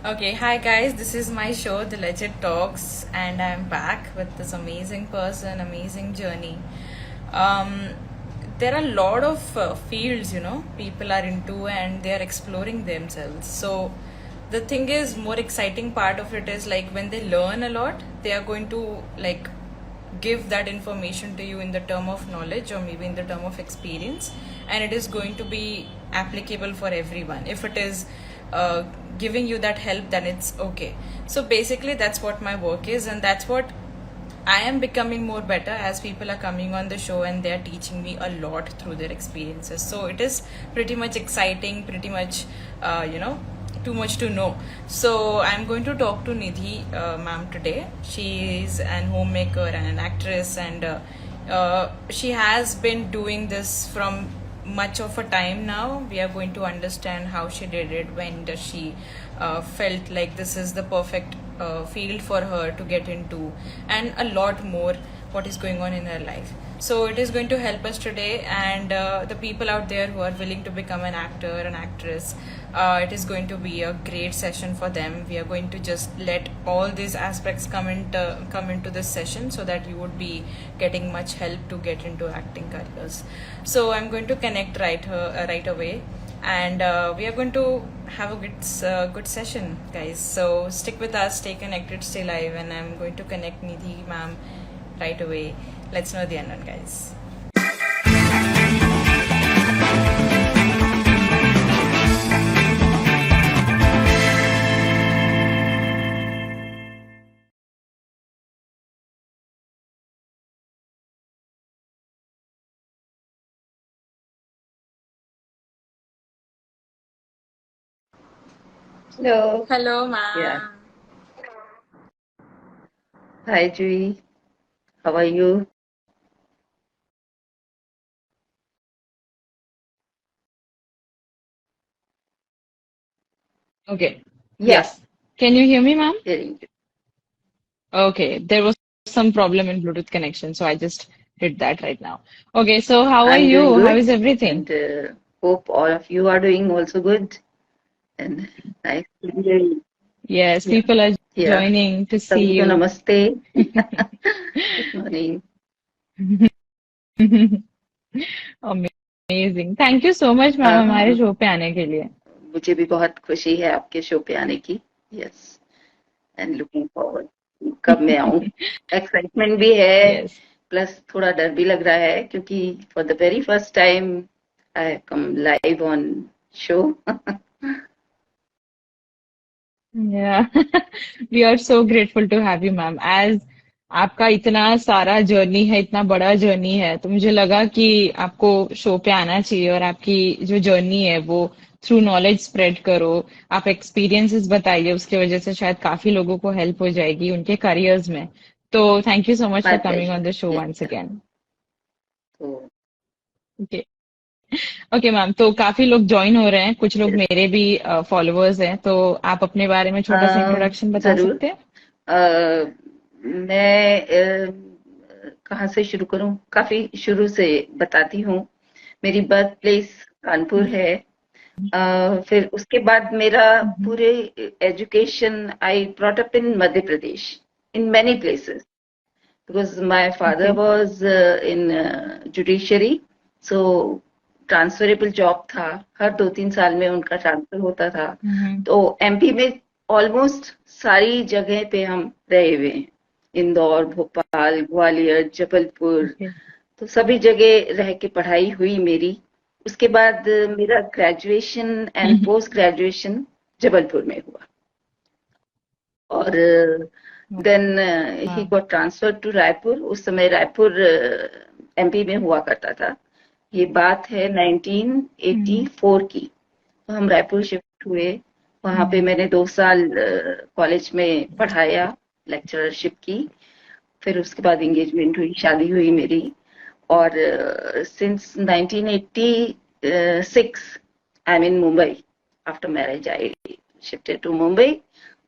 Okay, hi guys, this is my show, The Legit Talks, and I'm back with this amazing person, amazing journey. Um, there are a lot of fields, people are into and they are exploring themselves. So, the thing is, more exciting part of it is like when they learn a lot, they are going to like give that information to you in the term of knowledge or maybe in the term of experience, and it is going to be applicable for everyone. If it is uh, giving you that help, then it's okay. So basically that's what my work is, and that's what I am becoming more better as people are coming on the show and they are teaching me a lot through their experiences. So it is pretty much exciting, pretty much too much to know. So I'm going to talk to Nidhi ma'am today. She is an homemaker and an actress, and she has been doing this from much of a time now. We are going to understand how she did it, when does she felt like this is the perfect field for her to get into, and a lot more what is going on in her life. So it is going to help us today, and the people out there who are willing to become an actor, an actress, it is going to be a great session for them. We are going to just let all these aspects come into this session so that you would be getting much help to get into acting careers. So I'm going to connect right away, and we are going to have a good session, guys. So stick with us, stay connected, stay live, and I'm going to connect Nidhi ma'am right away. Let's know the unknown, guys. Hello. Hello, Yeah. ma'am. Hi, Jui. How are you? Okay. Yeah, Yes. Can you hear me, ma'am? hearing you. Okay. There was some problem in Bluetooth connection, so I just did that right now. Okay. So how are I'm doing you? How good is everything? and hope all of you are doing also good and nice to hear you. Yes, Yeah. people are Yeah. joining to see सभी को you. नमस्ते. Good morning. Amazing. Thank you so much, ma'am हमारे हाँ, show पे आने के लिए. मुझे भी बहुत खुशी है आपके शो पे आने की. Yes. And looking forward. कब मैं आऊँ? Excitement भी है, Yes. प्लस थोड़ा डर भी लग रहा है क्योंकि for the very first time I have come live on show. Yeah. We are so grateful to have you, ma'am. As आपका इतना सारा जर्नी है, इतना बड़ा जर्नी है, तो मुझे लगा कि आपको शो पे आना चाहिए और आपकी जो जर्नी है वो थ्रू नॉलेज स्प्रेड करो. आप एक्सपीरियंसेस बताइए, उसकी वजह से शायद काफी लोगों को हेल्प हो जाएगी उनके करियर्स में. तो thank you so much My for coming on pleasure. The show Yeah. Once again. तो ओके. ओके मैम, तो काफी लोग ज्वाइन हो रहे हैं, कुछ लोग मेरे भी फॉलोअर्स हैं, तो आप अपने बारे में छोटा सा इंट्रोडक्शन बता जरूर. सकते हैं. मैं कहाँ से शुरू करूँ? काफी शुरू से बताती हूँ. मेरी बर्थ प्लेस कानपुर है. फिर उसके बाद मेरा पूरे education I brought up in Madhya Pradesh in many places because my father okay. was in judiciary, so transferable job था. हर 2-3 साल में उनका ट्रांसफर होता था. तो एमपी में ऑलमोस्ट सारी जगह पे हम रहे हुए हैं. इंदौर, भोपाल, ग्वालियर, जबलपुर, ओके. तो सभी जगह रह के पढ़ाई हुई मेरी. उसके बाद मेरा graduation and post graduation Jabalpur में हुआ. और then he got transfer to Raipur. उस समय रायपुर एमपी में हुआ करता था. ये बात है 1984 की. तो हम रायपुर शिफ्ट हुए. वहां पे मैंने 2 साल कॉलेज में पढ़ाया, लेक्चरशिप की. फिर उसके बाद एंगेजमेंट हुई, शादी हुई मेरी. और since 1986 I am in Mumbai. After marriage I shifted to Mumbai.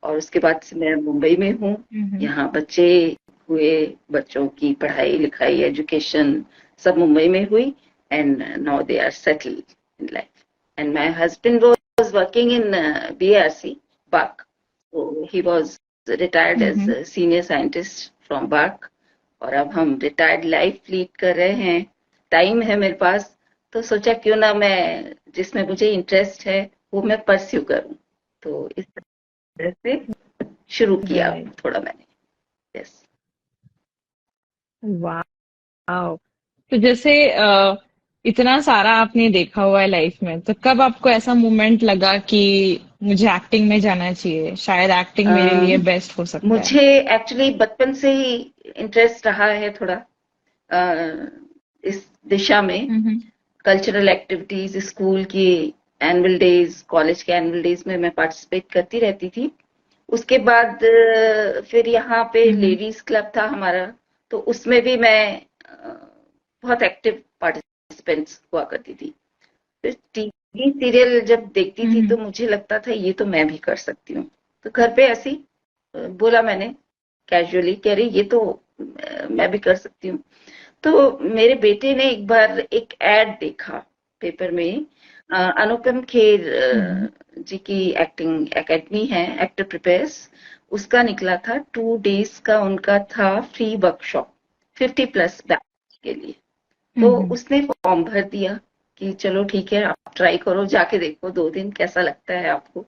और उसके बाद से मैं मुंबई में हूँ. यहाँ बच्चे हुए, बच्चों की पढ़ाई लिखाई एजुकेशन सब मुंबई में हुई. And now they are settled in life. And my husband was working in BRC बाग. He was retired as hmm. Senior scientist from BARC, और अब हम रिटायर्ड लाइफ लीड कर रहे हैं। टाइम है मेरे पास, तो सोचा क्यों ना मैं जिसमें मुझे इंटरेस्ट है वो मैं परस्यू करूं। तो इस तरह से शुरू किया राइट। थोड़ा मैंने। यस। वाह। तो जैसे इतना सारा आपने देखा हुआ है लाइफ में, तो कब आपको ऐसा मोमेंट लगा कि मुझे एक्टिंग में जाना चाहिए, शायद एक्टिंग मेरे लिए बेस्ट हो सकता है? मुझे एक्चुअली बचपन से ही इंटरेस्ट रहा है थोड़ा इस दिशा में। हम्म। कल्चरल एक्टिविटीज, स्कूल की एनुअल डेज, कॉलेज के एनुअल डेज में मैं पार्टिसिपेट करती रहती थी। उसके बाद फिर यहाँ पे हम्म। लेडीज क्लब था हमारा, तो उसमें भी मैं बहुत एक्टिव पार्टिसिपेंट्स हुआ करती थी। फिर टीवी सीरियल जब देखती थी हम्म। तो मुझे लगता था ये तो मैं भी कर सकती हूँ। तो घर पे ऐसे ही बोला मैंने कैजुअली, कह रही ये तो मैं भी कर सकती हूँ। तो मेरे बेटे ने एक बार एक एड देखा पेपर में, अनुपम खेर हम्म। जी की एक्टिंग एकेडमी है, एक्टर प्रिपेयर्स, उसका निकला था 2 डेज का, उनका था फ्री वर्कशॉप 50+ बैच के लिए। तो हम्म। उसने फॉर्म भर दिया कि चलो ठीक है आप ट्राई करो, जाके देखो 2 दिन कैसा लगता है आपको।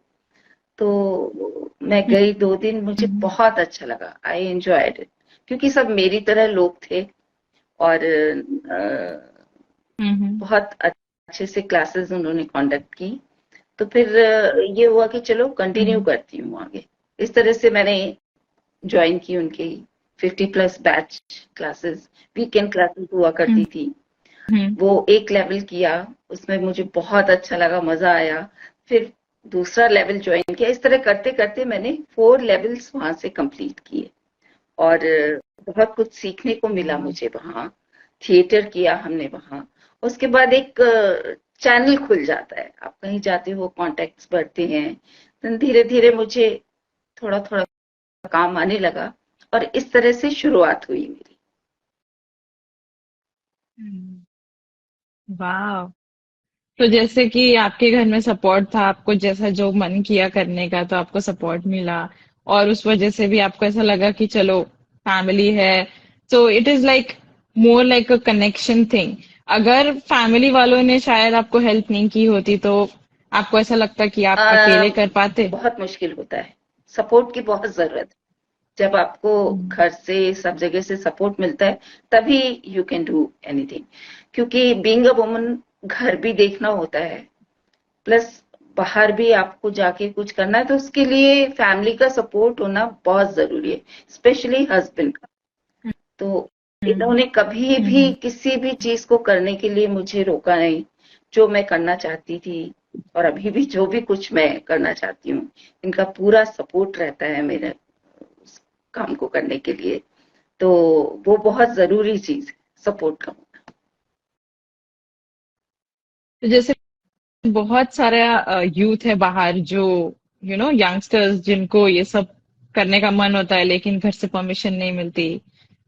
तो मैं गई 2 दिन, मुझे हम्म। बहुत अच्छा लगा, आई एंजॉयड इट, क्योंकि सब मेरी तरह लोग थे और हम्म। बहुत अच्छे से क्लासेस उन्होंने कंडक्ट की। तो फिर ये हुआ कि चलो कंटिन्यू हम्म। करती हूँ आगे। इस तरह से मैंने ज्वाइन की उनकी 50+ बैच क्लासेस, वीकेंड क्लासेस हुआ करती थी। हम्म। वो एक लेवल किया, उसमें मुझे बहुत अच्छा लगा, मजा आया। फिर दूसरा लेवल ज्वाइन किया, इस तरह करते करते मैंने 4 लेवल्स वहां से कंप्लीट किए, और बहुत कुछ सीखने को मिला वाह। मुझे वहां। थिएटर किया हमने वहां। उसके बाद एक चैनल खुल जाता है, आप कहीं जाते हो, कॉन्टेक्ट्स बढ़ते हैं, तो धीरे धीरे मुझे थोड़ा थोड़ा काम आने लगा, और इस तरह से शुरुआत हुई मेरी। हम्म। वाह। तो जैसे कि आपके घर में सपोर्ट था, आपको जैसा जो मन किया करने का तो आपको सपोर्ट मिला, और उस वजह से भी आपको ऐसा लगा कि चलो फैमिली है, तो it is like more like a connection thing. अगर फैमिली वालों ने शायद आपको हेल्प नहीं की होती तो आपको ऐसा लगता कि आप अकेले कर पाते? बहुत मुश्किल होता है, सपोर्ट की बहुत जरूरत है। जब आपको हम्म। घर से सब जगह से सपोर्ट मिलता है तभी यू कैन डू एनीथिंग, क्योंकि बीइंग अ वुमन घर भी देखना होता है, प्लस बाहर भी आपको जाके कुछ करना है, तो उसके लिए फैमिली का सपोर्ट होना बहुत जरूरी है, स्पेशली हस्बैंड का। तो हम्म। इन्होंने कभी भी हम्म। किसी भी चीज को करने के लिए मुझे रोका नहीं। जो मैं करना चाहती थी, और अभी भी जो भी कुछ मैं करना चाहती हूँ, इनका पूरा सपोर्ट रहता है मेरे उस काम को करने के लिए। तो वो बहुत जरूरी चीज है, सपोर्ट का। तो जैसे बहुत सारा यूथ है बाहर जो यंगस्टर्स जिनको ये सब करने का मन होता है, लेकिन घर से परमिशन नहीं मिलती,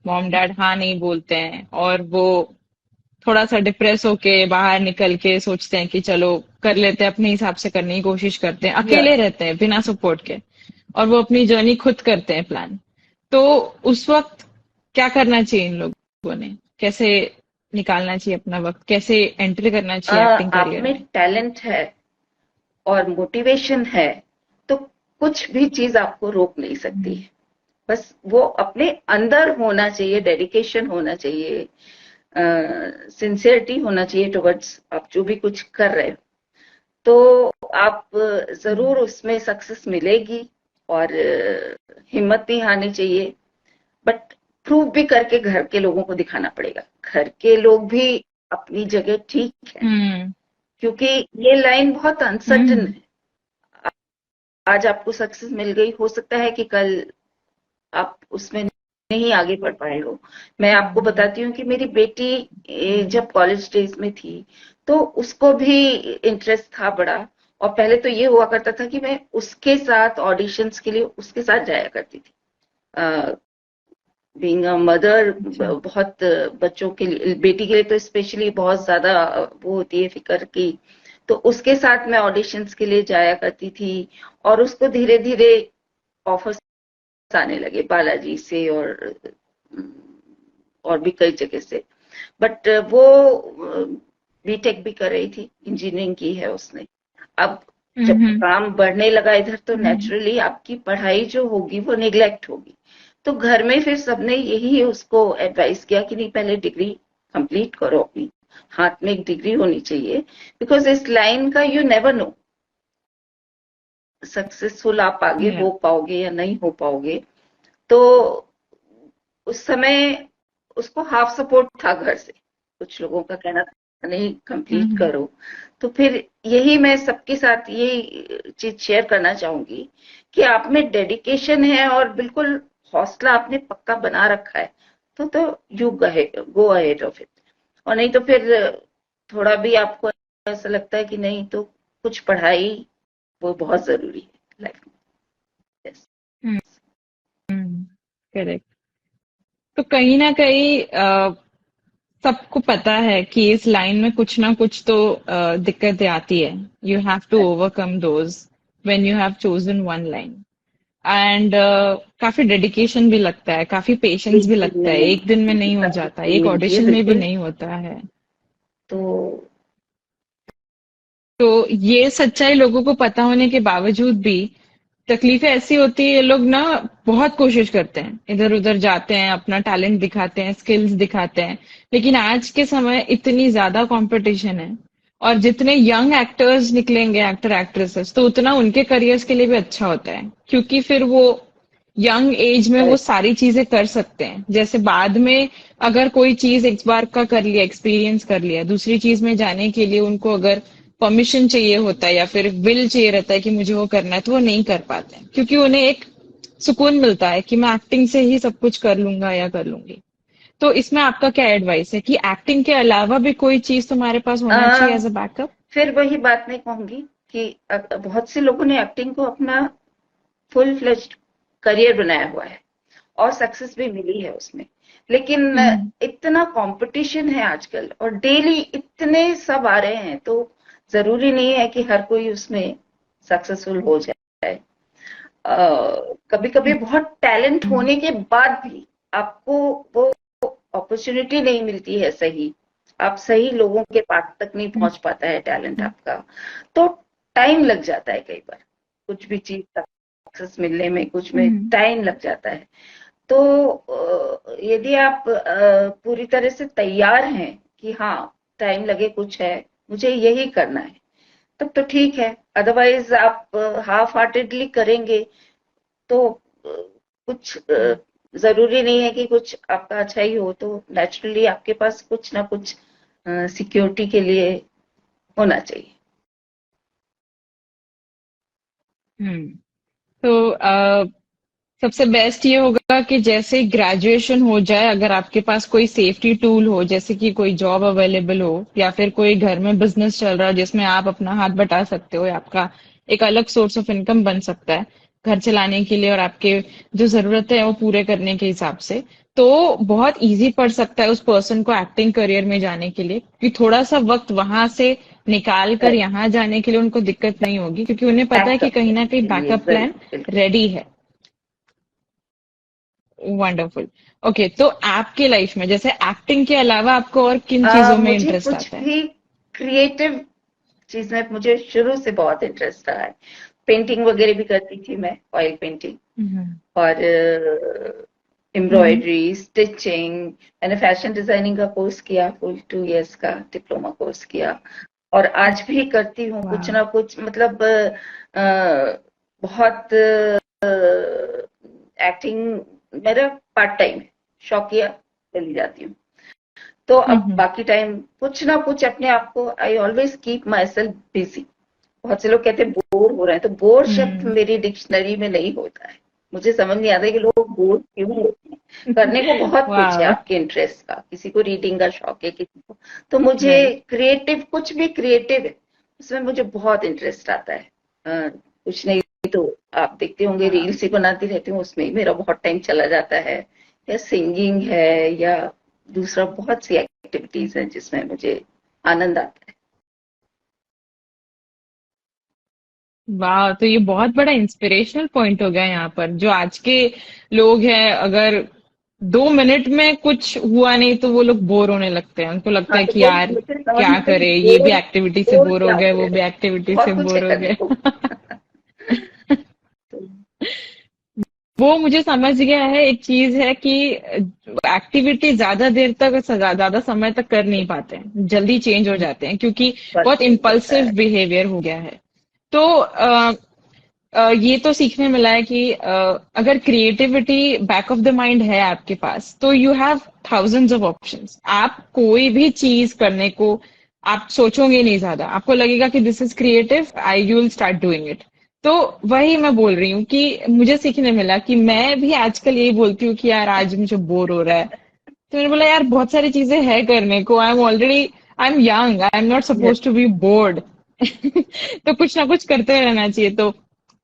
मॉम डैड हाँ नहीं बोलते हैं, और वो थोड़ा सा डिप्रेस होके बाहर निकल के सोचते हैं कि चलो कर लेते हैं, अपने हिसाब से करने की कोशिश करते हैं, या अकेले रहते हैं बिना सपोर्ट के, और वो अपनी जर्नी खुद करते हैं प्लान। तो उस वक्त क्या करना चाहिए इन लोगों ने? कैसे निकालना चाहिए अपना वक्त, कैसे एंटर करना चाहिए एक्टिंग आप करियर में में? टैलेंट है और मोटिवेशन है तो कुछ भी चीज आपको रोक नहीं सकती हम्म। है। बस वो अपने अंदर होना चाहिए, डेडिकेशन होना चाहिए, सिंसियरिटी होना चाहिए टुवर्ड्स आप जो भी कुछ कर रहे हो, तो आप जरूर उसमें सक्सेस मिलेगी। और हिम्मत नहीं हारनी चाहिए, बट प्रूव भी करके घर के लोगों को दिखाना पड़ेगा। घर के लोग भी अपनी जगह ठीक है, हम्म। क्योंकि ये लाइन बहुत अनसर्टन हम्म। है। आज आपको सक्सेस मिल गई, हो सकता है कि कल आप उसमें नहीं आगे बढ़ पाए हो। मैं आपको हम्म। बताती हूँ कि मेरी बेटी जब कॉलेज डेज में थी, तो उसको भी इंटरेस्ट था बड़ा, और पहले तो ये हुआ करता था कि मैं उसके साथ ऑडिशंस के लिए उसके साथ जाया करती थी। बीइंग अ मदर, अच्छा। बहुत बच्चों के लिए, बेटी के लिए तो स्पेशली बहुत ज्यादा वो होती है फिक्र की। तो उसके साथ मैं ऑडिशंस के लिए जाया करती थी, और उसको धीरे धीरे ऑफर्स आने लगे बालाजी से और भी कई जगह से। बट वो बीटेक भी कर रही थी, इंजीनियरिंग की है उसने। अब जब हम्म काम बढ़ने लगा इधर तो हम्म नेचुरली आपकी पढ़ाई जो होगी वो निग्लेक्ट होगी। तो घर में फिर सबने यही उसको एडवाइस किया कि नहीं, पहले डिग्री कंप्लीट करो अपनी, हाथ में एक डिग्री होनी चाहिए, बिकॉज इस लाइन का यू नेवर नो सक्सेसफुल आप आगे या हो पाओगे या नहीं हो पाओगे। तो उस समय उसको हाफ सपोर्ट था घर से, कुछ लोगों का कहना था नहीं कंप्लीट हम्म करो। तो फिर यही मैं सबके साथ यही चीज शेयर करना चाहूंगी कि आप में डेडिकेशन है और बिल्कुल हौसला आपने पक्का बना रखा है, तो you go ahead of it. और नहीं तो फिर थोड़ा भी आपको ऐसा लगता है कि नहीं, तो कुछ पढ़ाई वो बहुत जरूरी है लाइफ में। Yes. करेक्ट। तो कहीं ना कहीं सबको पता है कि इस लाइन में कुछ ना कुछ तो दिक्कतें आती है। You have to overcome those when you have chosen one line. And काफी डेडिकेशन भी लगता है, काफी पेशेंस एक भी दिन लगता में है, नहीं, एक दिन में नहीं हो जाता, एक नहीं होती है ऑडिशन में भी बिल्कुल। नहीं होता है। तो तो ये सच्चाई लोगों को पता होने के बावजूद भी तकलीफें ऐसी होती है, ये लोग ना बहुत कोशिश करते हैं, इधर उधर जाते हैं, अपना टैलेंट दिखाते हैं, स्किल्स दिखाते हैं, लेकिन आज के समय इतनी ज्यादा कंपटीशन है, और जितने यंग एक्टर्स निकलेंगे, एक्टर एक्ट्रेसेस, तो उतना उनके करियर्स के लिए भी अच्छा होता है, क्योंकि फिर वो यंग एज में वो सारी चीजें कर सकते हैं। जैसे बाद में अगर कोई चीज एक बार का कर लिया, एक्सपीरियंस कर लिया, दूसरी चीज में जाने के लिए उनको अगर परमिशन चाहिए होता है या फिर विल चाहिए रहता है कि मुझे वो करना है, तो वो नहीं कर पाते हैं, क्योंकि उन्हें एक सुकून मिलता है कि मैं एक्टिंग से ही सब कुछ कर लूंगा या कर लूंगी। तो इसमें आपका क्या एडवाइस है कि एक्टिंग के अलावा भी कोई चीज तुम्हारे पास होना चाहिए आ, एज अ बैकअप? फिर वही बात मैं कहूंगी कि बहुत से लोगों ने एक्टिंग को अपना फुल फ्लेज्ड करियर बनाया हुआ है और सक्सेस भी मिली है उसमें। लेकिन हम्म इतना कंपटीशन है आजकल और डेली इतने सब आ रहे हैं, तो जरूरी नहीं है कि हर कोई उसमें सक्सेसफुल हो जाए। कभी कभी बहुत टैलेंट हम्म होने के बाद भी आपको वो अपॉर्चुनिटी नहीं मिलती है सही, आप सही लोगों के पास तक नहीं हम्म पहुंच पाता है टैलेंट आपका। तो टाइम लग जाता है कई बार, कुछ भी चीज सक्सेस मिलने में कुछ में हम्म टाइम लग जाता है। तो यदि आप पूरी तरह से तैयार हैं कि हाँ टाइम लगे कुछ है, मुझे यही करना है, तब तो ठीक है। अदरवाइज आप हाफ हार्टेडली करेंगे तो कुछ जरूरी नहीं है कि कुछ आपका अच्छा ही हो। तो नेचुरली आपके पास कुछ ना कुछ सिक्योरिटी के लिए होना चाहिए। हम्म। तो सबसे बेस्ट ये होगा कि जैसे ग्रेजुएशन हो जाए, अगर आपके पास कोई सेफ्टी टूल हो, जैसे कि कोई जॉब अवेलेबल हो या फिर कोई घर में बिजनेस चल रहा है जिसमें आप अपना हाथ बटा सकते हो, या आपका एक अलग सोर्स ऑफ इनकम बन सकता है घर चलाने के लिए और आपके जो जरूरतें हैं वो पूरे करने के हिसाब से, तो बहुत इजी पड़ सकता है उस पर्सन को एक्टिंग करियर में जाने के लिए, कि थोड़ा सा वक्त वहां से निकाल कर यहाँ जाने के लिए उनको दिक्कत नहीं होगी, क्योंकि उन्हें पता है कि बैकअप कहीं ना करने कहीं के लिए बैकअप प्लान जरूर बिल्कुल। रेडी है। वंडरफुल। ओके, तो आपके लाइफ में जैसे एक्टिंग के अलावा आपको और किन चीजों में मुझे इंटरेस्ट कुछ आता है? भी क्रिएटिव चीज में मुझे शुरू से बहुत इंटरेस्ट रहा है। पेंटिंग वगैरह भी करती थी मैं, ऑयल पेंटिंग हम्म और हम्म एम्ब्रॉयडरी, स्टिचिंग। मैंने फैशन डिजाइनिंग का कोर्स किया, फुल 2 इयर्स का डिप्लोमा कोर्स किया। और आज भी करती हूँ कुछ वाह। ना कुछ, मतलब बहुत एक्टिंग मेरा पार्ट टाइम है, शौकिया चली जाती हूँ। तो अब हम्म बाकी टाइम कुछ ना कुछ अपने आप को, I always keep my self busy. बहुत से लोग कहते हैं बोर हो रहे हैं, तो बोर शब्द हम्म मेरी डिक्शनरी में नहीं होता है। मुझे समझ नहीं आता है कि लोग बोर क्यों होते हैं। करने को बहुत कुछ है वाह। आपके इंटरेस्ट का, किसी को रीडिंग का शौक है, किसी को, तो मुझे राइट। क्रिएटिव, कुछ भी क्रिएटिव है उसमें मुझे बहुत इंटरेस्ट आता है। कुछ नहीं तो आप देखते होंगे वाह। रील्स ही बनाती रहती हूँ, उसमें ही मेरा बहुत टाइम चला जाता है। या सिंगिंग है या दूसरा बहुत सी एक्टिविटीज हैं जिसमें मुझे आनंद आता है। वाह, तो ये बहुत बड़ा इंस्पिरेशनल पॉइंट हो गया यहाँ पर। जो आज के लोग हैं, अगर 2 मिनट में कुछ हुआ नहीं तो वो लोग बोर होने लगते हैं। उनको लगता हाँ, है तो कि वो यार मुझे समझ क्या में आई, करे, ये भी बोर एक्टिविटी से बोर बोर हो क्या गए, हो वो गया, भी एक्टिविटी से बहुत कुछ है बोर हो करने गए। को। तो वो मुझे समझ गया है। एक चीज है कि एक्टिविटी ज्यादा देर तक, ज्यादा समय तक कर नहीं पाते हैं, जल्दी चेंज हो जाते हैं, क्योंकि बहुत बस होता इम्पल्सिव है। बिहेवियर हो गया है। तो ये तो सीखने मिला है कि अगर creativity back of the mind है आपके पास, तो you have thousands of options. आप कोई भी चीज करने को आप सोचोगे नहीं ज्यादा, आपको लगेगा कि this is creative, I you will start doing it. तो वही मैं बोल रही हूँ कि मुझे सीखने मिला कि मैं भी आजकल यही बोलती हूँ कि यार आज मुझे बोर हो रहा है, तो मैंने बोला यार बहुत सारी चीजें हैं करने को। I am young, I am not Yes, suppose to be bored. तो कुछ ना कुछ करते रहना चाहिए। तो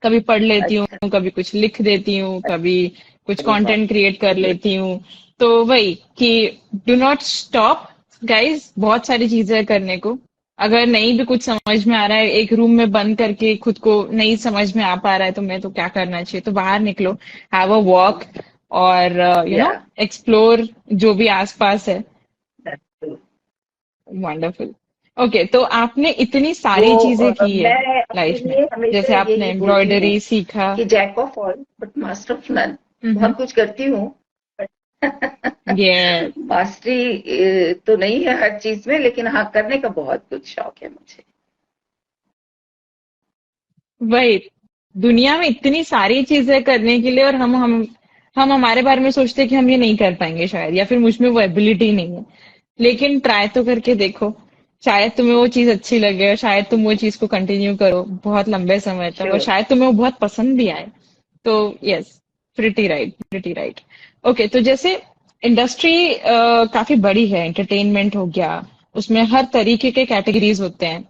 कभी पढ़ लेती अच्छा, हूँ, कभी कुछ लिख देती हूँ, कभी कुछ अरे वाह, कंटेंट क्रिएट कर गुड। लेती हूँ। तो वही कि डू नॉट स्टॉप गाइज, बहुत सारी चीजें हैं करने को। अगर नहीं भी कुछ समझ में आ रहा है, एक रूम में बंद करके खुद को नहीं समझ में आ पा रहा है, तो मैं तो क्या करना चाहिए, तो बाहर निकलो, हैव अ वॉक, और या एक्सप्लोर जो भी आसपास है। That's true. वंडरफुल। ओके, तो आपने इतनी वो सारी चीजें की है मैं अपने लाइफ में। लिए हमेशा जैसे आपने यही बोलती हूँ एम्ब्रॉयडरी सीखा। कि jack of all but master of none. Hmm. बहुत कुछ करती हूँ ये मास्टरी तो नहीं है हर चीज में, लेकिन हाँ, करने का बहुत कुछ शौक है मुझे। वही, दुनिया में इतनी सारी चीजें करने के लिए, और हम हमारे बारे में सोचते हैं कि हम ये नहीं कर पाएंगे शायद, या फिर मुझ में वो एबिलिटी नहीं है। लेकिन ट्राई तो करके देखो, शायद तुम्हें वो चीज अच्छी लगे, और शायद तुम वो चीज को कंटिन्यू करो बहुत लंबे समय तक, और श्योर। शायद तुम्हें वो बहुत पसंद भी आए। तो yes, pretty right, pretty right. Okay, तो जैसे इंडस्ट्री काफी बड़ी है, एंटरटेनमेंट हो गया, उसमें हर तरीके के कैटेगरीज होते हैं।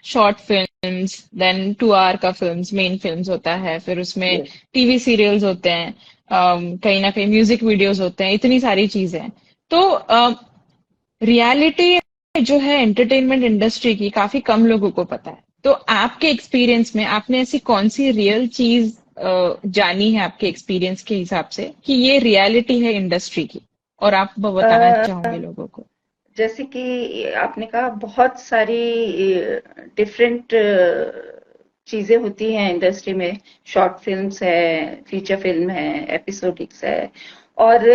शॉर्ट फिल्म्स, देन 2 आवर का फिल्म्स, मेन फिल्म्स होता है, फिर उसमें यस। टीवी सीरियल्स होते हैं, कहीं ना कहीं म्यूजिक वीडियोस होते हैं, इतनी सारी चीजें हैं। तो रियलिटी जो है एंटरटेनमेंट इंडस्ट्री की, काफी कम लोगों को पता है। तो आपके एक्सपीरियंस में आपने ऐसी कौन सी रियल चीज जानी है आपके एक्सपीरियंस के हिसाब से कि ये रियलिटी है इंडस्ट्री की, और आप वो बताना चाहोगे लोगों को? जैसे कि आपने कहा, बहुत सारी डिफरेंट चीजें होती हैं इंडस्ट्री में। शॉर्ट फिल्म्स है, फीचर फिल्म है, एपिसोडिक्स है, और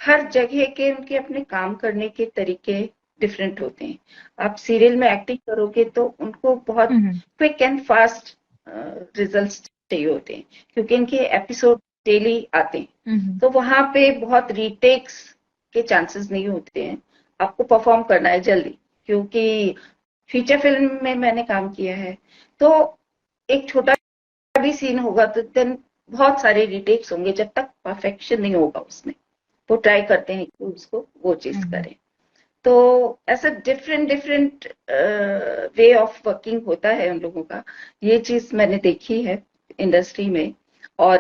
हर जगह के उनके अपने काम करने के तरीके डिफरेंट होते हैं। आप सीरियल में एक्टिंग करोगे तो उनको बहुत हम्म। क्विक एंड फास्ट रिजल्ट्स चाहिए होते हैं, क्योंकि इनके एपिसोड डेली आते हैं। हम्म। तो वहां पे बहुत रीटेक्स के चांसेस नहीं होते हैं। आपको परफॉर्म करना है जल्दी, क्योंकि फीचर फिल्म में मैंने काम किया है। तो एक छोटा भी सीन होगा तो देन बहुत सारे रीटेक्स होंगे, जब तक परफेक्शन नहीं होगा उसमें। वो ट्राई करते हैं कि उसको वो चीज हम्म। करें। तो ऐसा different different way of working होता है उन लोगों का। ये चीज मैंने देखी है इंडस्ट्री में। और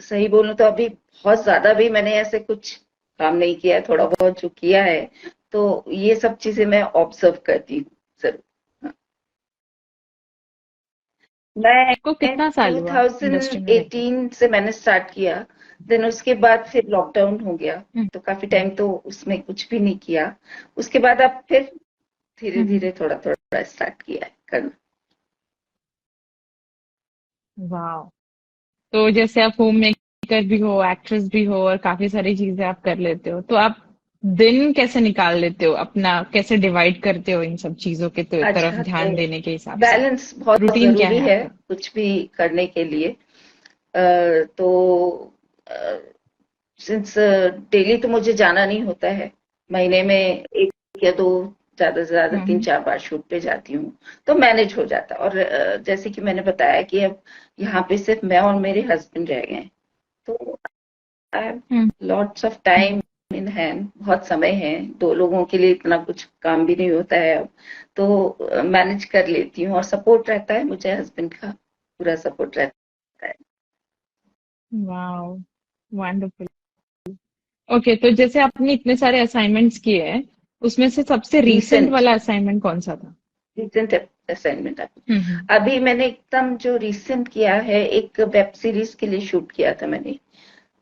सही बोलूं तो अभी बहुत ज्यादा भी मैंने ऐसे कुछ काम नहीं किया है, थोड़ा बहुत जो किया है, तो ये सब चीजें मैं ऑब्जर्व करती हूँ जरूर। हाँ। मैं आपको कितना साल हुआ इंडस्ट्री में रह के? 2018 से मैंने स्टार्ट किया। देन उसके बाद फिर लॉकडाउन हो गया, हम्म। तो काफी टाइम तो उसमें कुछ भी नहीं किया। उसके बाद अब फिर धीरे हम्म। धीरे थोड़ा थोड़ा स्टार्ट किया है करना। वाह, तो जैसे आप होम मेकर भी हो, एक्ट्रेस भी हो, और काफी सारी चीजें आप कर लेते हो, तो आप दिन कैसे निकाल लेते हो अपना, कैसे डिवाइड करते हो इन सब चीजों के तरफ अच्छा, ध्यान देने के हिसाब से? बैलेंस बहुत रूटीन क्या जरूरी है है आपका? कुछ भी करने के लिए। तो सिंस डेली तो मुझे जाना नहीं होता है, महीने में एक या दो, ज्यादा से ज्यादा तीन हम्म। चार बार शूट पे जाती हूँ, तो मैनेज हो जाता है। और जैसे कि मैंने बताया कि अब यहाँ पे सिर्फ मैं और मेरे हस्बैंड रह गए हैं, तो I have hmm. Lots of time in hand. बहुत समय है, दो लोगों के लिए इतना कुछ काम भी नहीं होता है अब। तो मैनेज कर लेती हूँ, और सपोर्ट रहता है मुझे, हस्बैंड का पूरा सपोर्ट रहता है। वाह, वंडरफुल। ओके, तो जैसे आपने इतने सारे असाइनमेंट्स किए हैं, उसमें से सबसे रीसेंट रिसेंट वाला असाइनमेंट कौन सा था? रिसेंट असाइनमेंट आपको। अभी मैंने एकदम जो रिसेंट किया है, एक वेब सीरीज के लिए शूट किया था मैंने,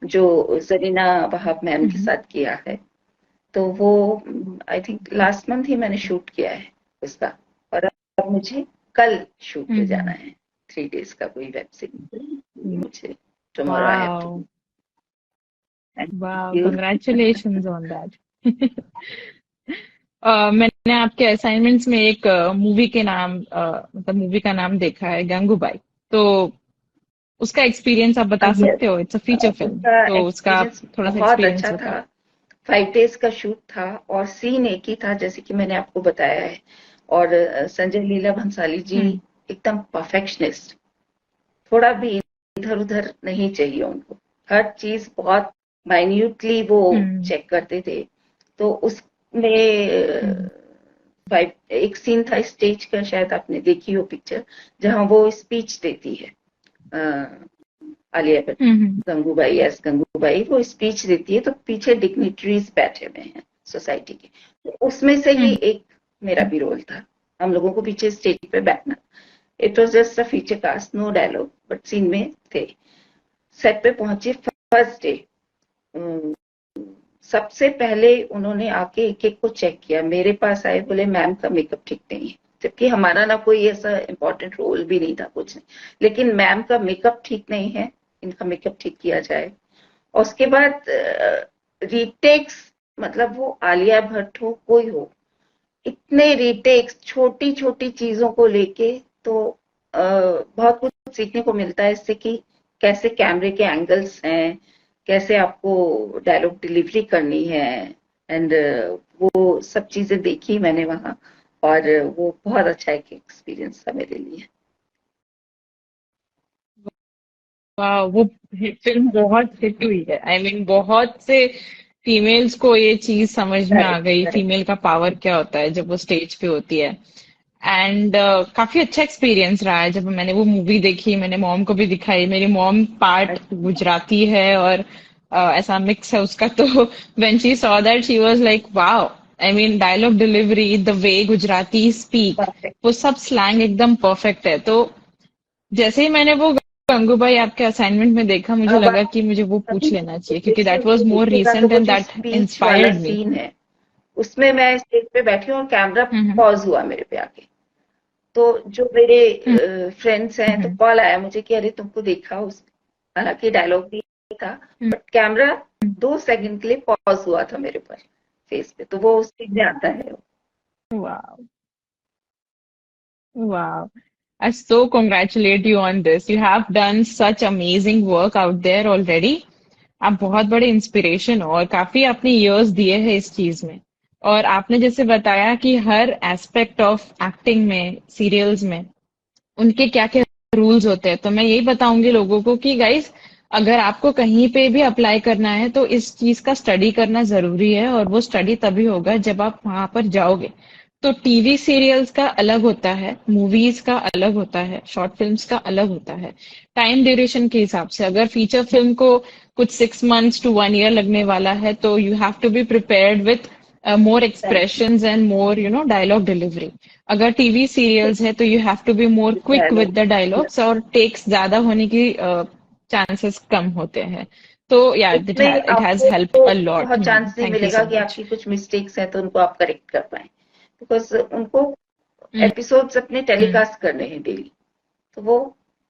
जो जरीना वहाब मैम के साथ किया है। तो वो आई थिंक लास्ट मंथ ही मैंने शूट किया है उसका, और अब मुझे कल शूट पे जाना है 3 days का कोई वेब सीरीज मुझे। Tomorrow I have to. Wow wow, congratulations on that. मैंने आपके असाइनमेंट्स में एक मूवी के नाम मतलब मूवी का नाम देखा है, गंगूबाई। तो उसका एक्सपीरियंस आप बता सकते हो? इट्स अ फीचर फिल्म, उसका तो उसका आप एक्सपीरियंस थोड़ा सा बहुत एक्सपीरियंस अच्छा था। बताओ। 5 days का शूट था और सीन एक ही था, जैसे कि मैंने आपको बताया है। और संजय लीला भंसाली जी एकदम परफेक्शनिस्ट, थोड़ा भी इधर उधर नहीं चाहिए उनको, हर चीज बहुत माइन्यूटली वो चेक करते थे। तो उसमें एक सीन था स्टेज का, शायद आपने देखी हो पिक्चर, जहां वो स्पीच देती है, आलिया भट्ट, गंगूबाई एस गंगूबाई, वो स्पीच देती है, तो पीछे डिग्निटरीज बैठे हुए हैं सोसाइटी के। तो उसमें से ही एक मेरा भी रोल था, हम लोगों को पीछे स्टेज पे बैठना। It was just a feature cast, no dialogue, but scene में थे। सेट पे पहुंचे फर्स्ट डे, सबसे पहले उन्होंने आके एक एक को चेक किया। मेरे पास आए, बोले मैम का मेकअप ठीक नहीं है, जबकि हमारा ना कोई ऐसा इम्पोर्टेंट रोल भी नहीं था, कुछ नहीं, लेकिन मैम का मेकअप ठीक नहीं है, इनका मेकअप ठीक किया जाए। और उसके बाद रीटेक्स, मतलब वो आलिया भट्ट हो कोई हो, इतने रीटेक्स छोटी छोटी चीजों को लेके। तो बहुत कुछ सीखने को मिलता है इससे, कि कैसे कैमरे के एंगल्स हैं, कैसे आपको डायलॉग डिलीवरी करनी है। एंड वो सब चीजें देखी मैंने वहां, और वो बहुत अच्छा एक एक्सपीरियंस था मेरे लिए। वाह, वो फिल्म बहुत हिट हुई है। आई मीन बहुत से फीमेल्स को ये चीज समझ में आ करेक्ट गई, करेक्ट। फीमेल का पावर क्या होता है जब वो स्टेज पे होती है। एंड काफी अच्छा एक्सपीरियंस रहा है। जब मैंने वो मूवी देखी, मैंने मॉम को भी दिखाई। मेरी मॉम पार्ट गुजराती है और ऐसा मिक्स है उसका, तो when she saw that she was like wow. I mean dialogue delivery, the way Gujarati speak, perfect. वो सब स्लैंग एकदम परफेक्ट है। तो जैसे ही मैंने वो गंगूबाई आपके असाइनमेंट में देखा, मुझे अब लगा आप कि मुझे वो कभी पूछ लेना चाहिए, क्योंकि दैट वाज मोर देखिएगा तो रीसेंट वो एंड जो दैट स्पीच वाला इंस्पायर्ड मी। सीन है, उसमें मैं स्टेज पे बैठी हूँ और कैमरा पॉज हुआ मेरे पे आके। तो जो मेरे फ्रेंड्स हैं, तो कॉल आया मुझे कि अरे तुमको देखा उस, हालांकि डायलॉग भी था, बट कैमरा 2 सेकंड के लिए पॉज हुआ था मेरे पर फेस पे, तो वो उस चीज में आता है। वाह Wow. I so congratulate you on this. You have done such amazing work out there already. आप बहुत बड़े इंस्पिरेशन हो और काफी आपने इयर्स दिए हैं इस चीज में। और आपने जैसे बताया कि हर एस्पेक्ट ऑफ एक्टिंग में, सीरियल्स में उनके क्या क्या रूल्स होते हैं, तो मैं यही बताऊंगी लोगों को कि गाइस, अगर आपको कहीं पे भी अप्लाई करना है तो इस चीज का स्टडी करना जरूरी है। और वो स्टडी तभी होगा जब आप वहां पर जाओगे। तो टीवी सीरियल्स का अलग होता है, मूवीज का अलग होता है, शॉर्ट फिल्म्स का अलग होता है। टाइम ड्यूरेशन के हिसाब से अगर फीचर फिल्म को कुछ 6 months to 1 year लगने वाला है, तो you have to be prepared with more expressions and more dialogue delivery. अगर टीवी सीरियल्स है तो you have to be more quick with the dialogue dialogues, और टेक्स ज्यादा होने की चांसेस कम होते हैं। तो या इट इसमें इट हैज आपको हेल्प्ड तो अ लॉट बहुत मैम, चांस नहीं थैंक यू मिलेगा सो कि मच। आपकी कुछ मिस्टेक्स हैं तो उनको आप करेक्ट कर पाए, बिकॉज उनको एपिसोड्स अपने टेलीकास्ट करने हैं डेली, तो वो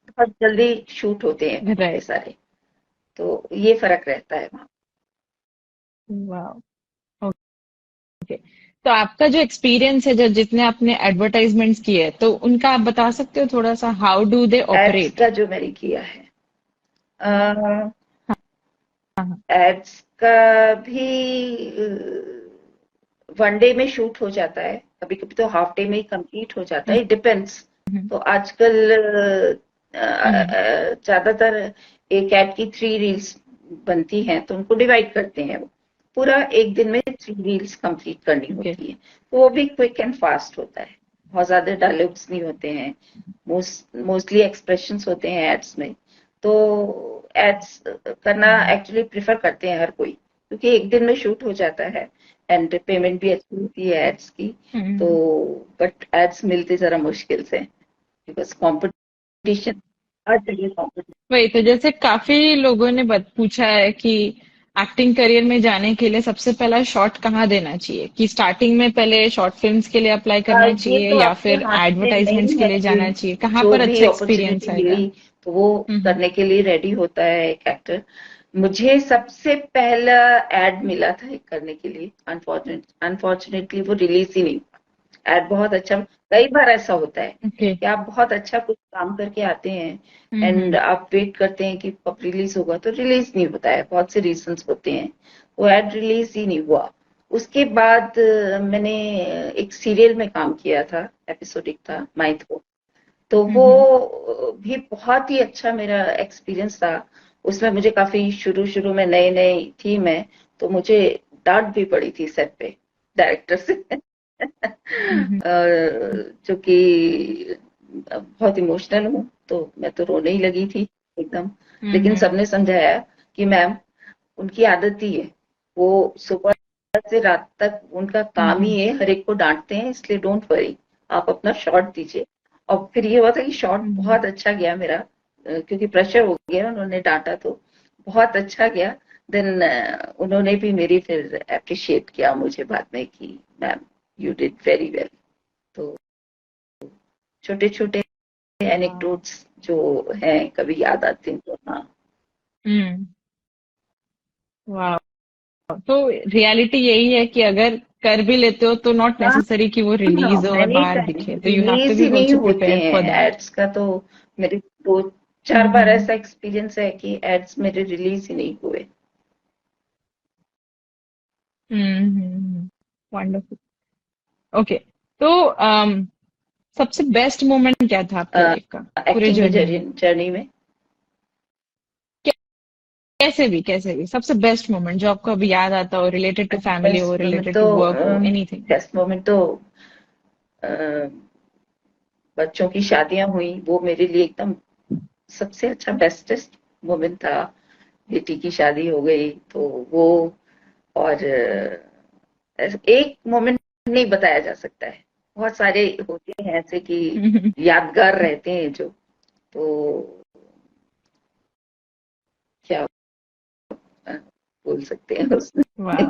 बहुत जल्दी शूट होते हैं वहाँ पे राइट। सारे। तो ये फर्क रहता है वहाँ। वाओ। ओके। तो आपका जो एक्सपीरियंस है, जो जितने आपने एडवर्टाइजमेंट्स किए, तो उनका आप बता सकते हो थोड़ा सा, how do they ads operate? का जो मैंने किया है, एड्स का भी 1 डे में शूट हो जाता है, कभी कभी तो हाफ डे में ही कंप्लीट हो जाता है, डिपेंड्स। तो आजकल ज्यादातर एक एड की 3 रील्स बनती हैं, तो उनको डिवाइड करते हैं, वो पूरा एक दिन में 3 रील्स कंप्लीट करनी ओके। होती है। तो वो भी क्विक एंड फास्ट होता है, बहुत ज्यादा डायलॉग्स नहीं होते हैं, मोस्टली एक्सप्रेशंस होते हैं एड्स में। तो एड्स करना एक्चुअली प्रिफर करते हैं हर कोई, क्योंकि एक दिन में शूट हो जाता है एंड पेमेंट भी अच्छी होती है एड्स की। तो हम्म। बट एड्स मिलते जरा मुश्किल से, बिकॉज कंपटीशन, हर जगह कंपटीशन। वही तो, जैसे काफी लोगों ने पूछा है कि एक्टिंग करियर में जाने के लिए सबसे पहला शॉट कहाँ देना चाहिए, कि स्टार्टिंग में पहले शॉर्ट फिल्म्स के लिए अप्लाई करना ये चाहिए तो या आपके फिर हाथ में एडवर्टाइजमेंट्स नहीं के है लिए कि जाना चाहिए, कहाँ जो पर भी अच्छा एक्सपीरियंस अपॉर्चुनिटी आएगा? मिली तो वो हम्म। करने के लिए रेडी होता है एक एक्टर। मुझे सबसे पहला एड मिला था एक करने के लिए, अनफॉर्चुनेटली वो रिलीज ही नहीं। एड बहुत अच्छा, कई बार ऐसा होता है ओके। कि आप बहुत अच्छा कुछ काम करके आते हैं एंड हम्म। आप वेट करते हैं कि कब रिलीज होगा, तो रिलीज नहीं होता है, बहुत से रीजंस होते हैं, वो एड रिलीज ही नहीं हुआ। उसके बाद मैंने एक सीरियल में काम किया था, एपिसोडिक था, माइथो। तो वो हम्म। भी बहुत ही अच्छा मेरा एक्सपीरियंस था। उसमें मुझे काफी शुरू शुरू में नई नई थी मैं, तो मुझे डांट भी पड़ी थी सेट पे डायरेक्टर से हम्म। जो कि बहुत इमोशनल हूँ, तो मैं तो रोने ही लगी थी एकदम। लेकिन हम्म। सबने समझाया कि मैम, उनकी आदत ही है, वो सुबह से रात तक उनका काम ही हम्म। है हर एक को डांटते हैं, इसलिए डोंट वरी, आप अपना शॉट दीजिए। और फिर ये हुआ था कि शॉट हम्म। बहुत अच्छा गया मेरा, क्योंकि प्रेशर हो गया, उन्होंने डांटा तो बहुत अच्छा गया। देन उन्होंने भी मेरी फिर अप्रिशिएट किया मुझे बाद में कि ma'am, you did very well. तो छोटे छोटे वाह। एनेक्डोट्स जो हैं कभी याद आते हैं तो हाँ। हम्म। वाह। तो रियलिटी यही है कि अगर कर भी लेते हो तो नॉट हाँ, नेसेसरी कि वो हाँ, रिलीज हो और मैनी बाहर टाइम दिखे, तो you have to release be ही नहीं ऑल्सो होते प्रिपेयर्ड फॉर हैं दैट। एड्स का, तो मेरे दो चार बार हम्म। ऐसा एक्सपीरियंस है कि एड्स मेरे रिलीज ही नहीं हुए। वंडरफुल। ओके। तो सबसे बेस्ट मोमेंट क्या था आपके लाइफ का, पूरे एक्टिंग की जर्नी में? जर्नी में कैसे भी सबसे बेस्ट मोमेंट जो आपको अभी याद आता हो, रिलेटेड टू फैमिली हो, बेस्ट मोमेंट रिलेटेड तो टू वर्क हो, एनीथिंग। बेस्ट मोमेंट तो अ, बच्चों की शादियां हुई, वो मेरे लिए एकदम सबसे अच्छा बेस्टेस्ट मोमेंट था। बेटी की शादी हो गई तो वो, और एक मोमेंट नहीं बताया जा सकता है, बहुत सारे होते हैं ऐसे कि यादगार रहते हैं जो, तो क्या बोल सकते हैं उसमें। वाह।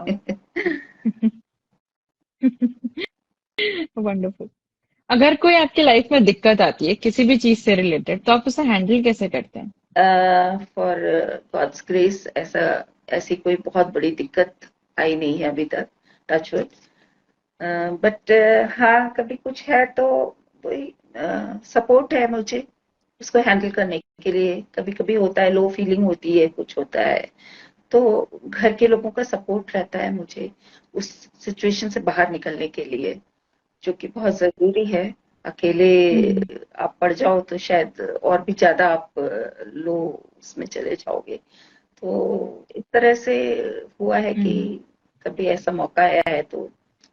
वंडरफुल। अगर कोई आपकी लाइफ में दिक्कत आती है किसी भी चीज से रिलेटेड, तो आप उसे हैंडल कैसे करते हैं? फॉर गॉड्स ग्रेस ऐसी कोई बहुत बड़ी दिक्कत आई नहीं है अभी तक, टचवुड। बट हाँ, कभी कुछ है तो वही सपोर्ट है मुझे उसको हैंडल करने के लिए। कभी कभी होता है, लो फीलिंग होती है, कुछ होता है, तो घर के लोगों का सपोर्ट रहता है मुझे उस सिचुएशन से बाहर निकलने के लिए, जो कि बहुत जरूरी है। अकेले हम्म। आप पड़ जाओ तो शायद और भी ज्यादा आप लो उसमें चले जाओगे। तो इस तरह से हुआ है कि हम्म। कभी ऐसा मौका आया है तो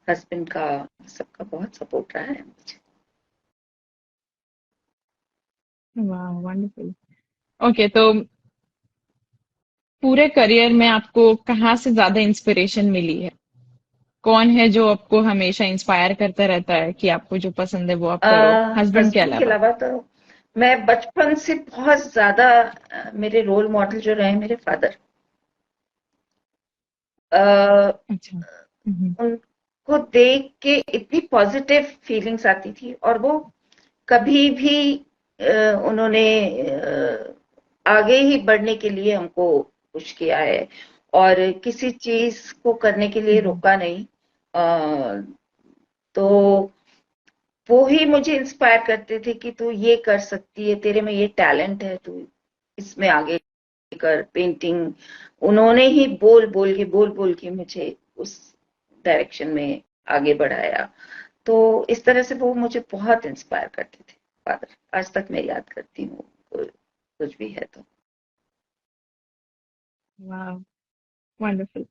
हस्बैंड का, सबका बहुत सपोर्ट रहा है मुझे। वाह, वंडरफुल। ओके, तो पूरे करियर में आपको कहाँ से ज्यादा इंस्पिरेशन मिली है? कौन है जो आपको हमेशा इंस्पायर करता रहता है कि आपको जो पसंद है वो आप करो, हस्बैंड के हस्बैंड के अलावा? अलावा तो मैं बचपन से बहुत ज्यादा मेरे रोल मॉडल जो रहे मेरे फादर, अच्छा। हम्म। उनको देख के इतनी पॉजिटिव फीलिंग्स आती थी, और वो कभी भी उन्होंने आगे ही बढ़ने के लिए हमको पुश किया है, और किसी चीज को करने के लिए हम्म। रोका नहीं। अ, तो वो ही मुझे इंस्पायर करते थे कि तू ये कर सकती है, तेरे में ये टैलेंट है, तू इसमें आगे कर, पेंटिंग। उन्होंने ही बोल बोल के मुझे उस डायरेक्शन में आगे बढ़ाया। तो इस तरह से वो मुझे बहुत इंस्पायर करते थे फादर, आज तक मैं याद करती हूँ कुछ भी है तो। वाह, वंडरफुल।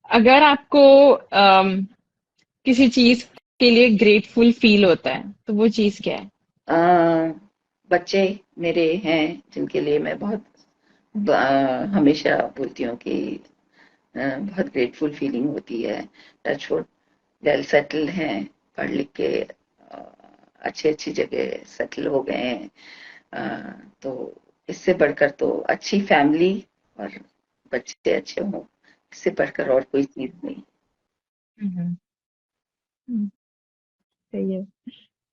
अगर आपको किसी चीज के लिए ग्रेटफुल फील होता है तो वो चीज क्या है? अ, बच्चे मेरे हैं जिनके लिए मैं बहुत हमेशा बोलती हूँ कि बहुत ग्रेटफुल फीलिंग होती है। टचवुड वेल सेटल्ड हैं, पढ़ लिख के अच्छी अच्छी जगह सेटल हो गए हैं। तो इससे बढ़कर तो अच्छी फैमिली और बच्चे अच्छे हों, इससे बढ़कर और कोई चीज नहीं। हम्म, हम्म, सही है।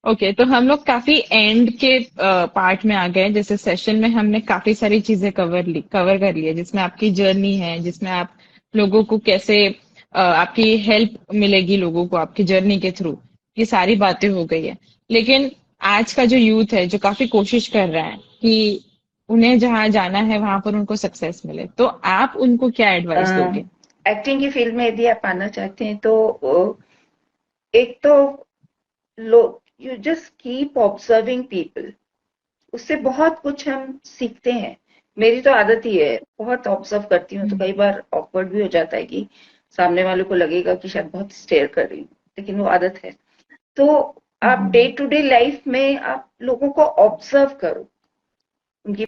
ओके, तो हम लोग काफी एंड के पार्ट में आ गए। जैसे सेशन में हमने काफी सारी चीजें कवर कर ली है, जिसमें आपकी जर्नी है, जिसमें आप लोगों को कैसे आपकी हेल्प मिलेगी लोगों को आपकी जर्नी के थ्रू, ये सारी बातें हो गई है। लेकिन आज का जो यूथ है, जो काफी कोशिश कर रहा है कि उन्हें जहां जाना है वहां पर उनको सक्सेस मिले, तो आप उनको क्या एडवाइस दोगे? एक्टिंग की फील्ड में यदि आप आना चाहते हैं तो एक तो लोग, you just keep observing people, उससे बहुत कुछ हम सीखते हैं। मेरी तो आदत ही है, बहुत ऑब्जर्व करती हूँ, तो कई बार ऑकवर्ड भी हो जाता है कि सामने वालों को लगेगा कि शायद बहुत स्टेयर कर रही हूँ, लेकिन वो आदत है। तो आप डे टू डे लाइफ में आप लोगों को ऑब्जर्व करो, उनकी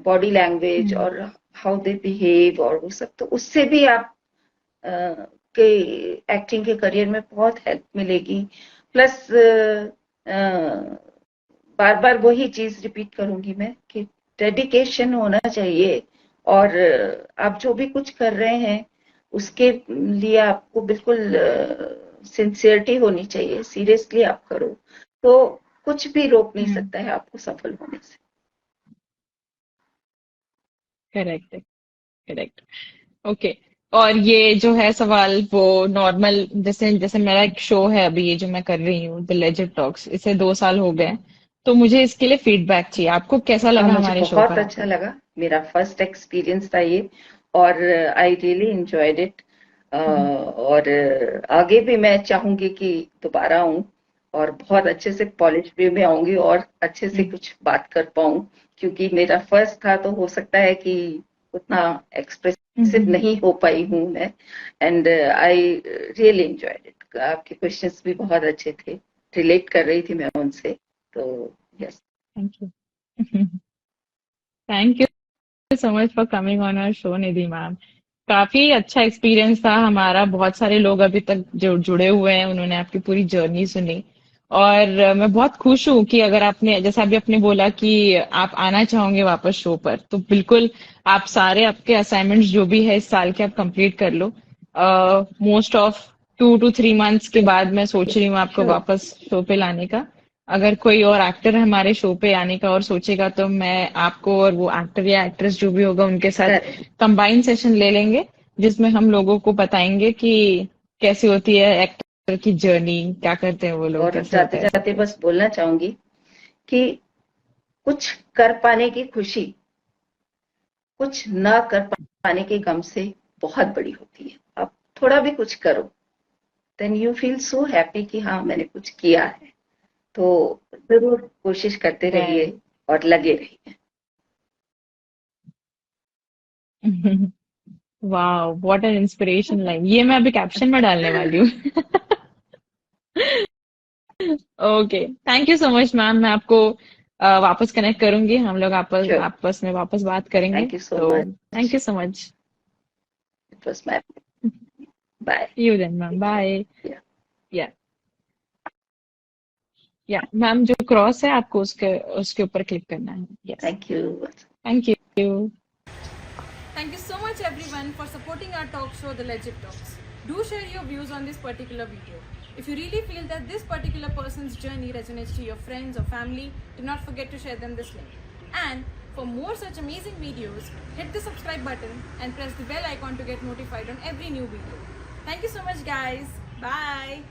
बॉडी लैंग्वेज और हाउ दे बिहेव और वो सब, तो उससे भी आप के एक्टिंग के करियर में बहुत हेल्प मिलेगी। प्लस बार बार वही चीज रिपीट करूंगी मैं कि डेडिकेशन होना चाहिए, और आप जो भी कुछ कर रहे हैं उसके लिए आपको बिल्कुल सिंसियरिटी होनी चाहिए, सीरियसली आप करो, तो कुछ भी रोक नहीं सकता है आपको सफल होने से। करेक्ट है, करेक्ट। ओके, और ये जो है सवाल वो नॉर्मल, जैसे जैसे मेरा एक शो है अभी ये जो मैं कर रही हूँ, द लेजेंड टॉक्स, इसे 2 साल हो गए, तो मुझे इसके लिए फीडबैक चाहिए। आपको कैसा हाँ, लगा मुझे हमारे शो बहुत पर अच्छा आपको? लगा, मेरा फर्स्ट एक्सपीरियंस था ये, और आई रियली एंजॉयड इट। और आगे भी मैं चाहूंगी कि दोबारा आऊं और बहुत अच्छे से पॉलिश वे में आऊंगी और अच्छे से कुछ बात कर पाऊं, क्योंकि मेरा फर्स्ट था, तो हो सकता है कि उतना एक्सप्रेसिव नहीं हो पाई हूं मैं। And I really enjoyed it. आपके क्वेश्चंस भी बहुत अच्छे थे, रिलेट कर रही थी मैं उनसे, तो yes. Thank you. Thank you so much for coming on our show Nidhi ma'am. काफी अच्छा एक्सपीरियंस था हमारा। बहुत सारे लोग अभी तक जो जुड़े हुए हैं उन्होंने आपकी पूरी जर्नी सुनी, और मैं बहुत खुश हूँ कि अगर आपने, जैसा अभी आपने बोला कि आप आना चाहोगे वापस शो पर, तो बिल्कुल आप सारे आपके असाइनमेंट्स जो भी है इस साल के आप कंप्लीट कर लो। मोस्ट ऑफ 2 to 3 months के बाद मैं सोच रही हूँ आपको Sure. वापस शो पे लाने का। अगर कोई और एक्टर हमारे शो पे आने का और सोचेगा, तो मैं आपको और वो एक्टर या एक्ट्रेस जो भी होगा उनके साथ Correct. कंबाइन सेशन ले लेंगे, जिसमें हम लोगों को बताएंगे कि कैसी होती है एक्टर की जर्नी, क्या करते हैं वो लोग, और कैसे जाते होता है सब जाते कुछ। बस बोलना चाहूंगी कि कुछ कर पाने की खुशी कुछ ना कर पाने के गम से बहुत बड़ी होती है। आप थोड़ा भी कुछ करो, then you feel so happy कि हाँ मैंने कुछ किया है। तो जरूर कोशिश करते रहिए राइट। और लगे रहिए। वाह, व्हाट एन इंस्पिरेशन लाइन, ये मैं अभी कैप्शन में डालने वाली हूँ। Okay, thank you so much ma'am. मैं आपको वापस कनेक्ट करूंगी, हम लोग आपस श्योर। आपस में वापस बात करेंगे। थैंक यू सो तो much. Thank you so much. It was my bye. See you then ma'am, bye. Yeah yeah ma'am, जो क्रॉस है आपको उसके उसके ऊपर क्लिक करना है। Yes, thank you. Thank you. Thank you so much everyone for supporting our talk show, The Legit Talks. Do share your views on this particular video. If you really feel that this particular person's journey resonates to your friends or family, do not forget to share them this link. And for more such amazing videos, hit the subscribe button and press the bell icon to get notified on every new video. Thank you so much guys. Bye.